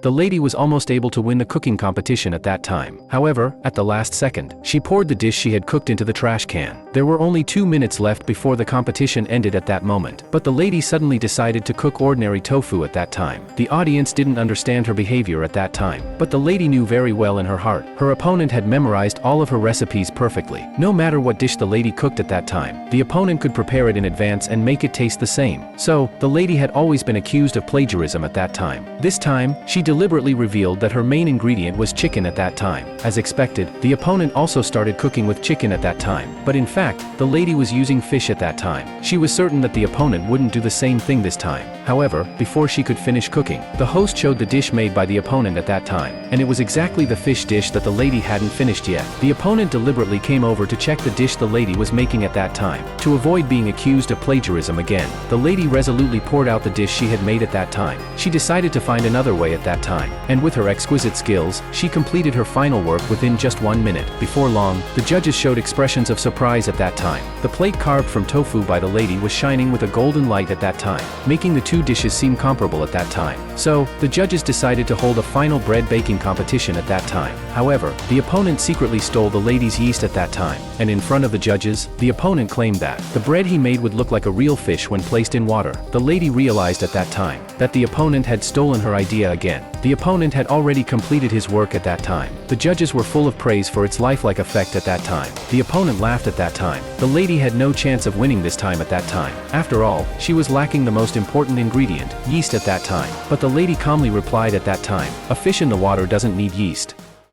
The lady was almost able to win the cooking competition at that time. However, at the last second, she poured the dish she had cooked into the trash can. There were only 2 minutes left before the competition ended at that moment, but the lady suddenly decided to cook ordinary tofu at that time. The audience didn't understand her behavior at that time, but the lady knew very well in her heart. Her opponent had memorized all of her recipes perfectly. No matter what dish the lady cooked at that time, the opponent could prepare it in advance and make it taste the same. So, the lady had always been accused of plagiarism at that time. This time, she deliberately revealed that her main ingredient was chicken at that time. As expected, the opponent also started cooking with chicken at that time, but in fact, the lady was using fish at that time. She was certain that the opponent wouldn't do the same thing this time. However, before she could finish cooking, the host showed the dish made by the opponent at that time, and it was exactly the fish dish that the lady hadn't finished yet. The opponent deliberately came over to check the dish the lady was making at that time. To avoid being accused of plagiarism again, the lady resolutely poured out the dish she had made at that time. She decided to find another way at that time, and with her exquisite skills, she completed her final work within just 1 minute. Before long, the judges showed expressions of surprise at that time. The plate carved from tofu by the lady was shining with a golden light at that time, making the two dishes seem comparable at that time. So, the judges decided to hold a final bread baking competition at that time. However, the opponent secretly stole the lady's yeast at that time, and in front of the judges, the opponent claimed that the bread he made would look like a real fish when placed in water. The lady realized at that time that the opponent had stolen her idea again. The opponent had already completed his work at that time. The judges were full of praise for its lifelike effect at that time. The opponent laughed at that time. The lady had no chance of winning this time at that time. After all, she was lacking the most important ingredient, yeast at that time. But the lady calmly replied at that time, "A fish in the water doesn't need yeast."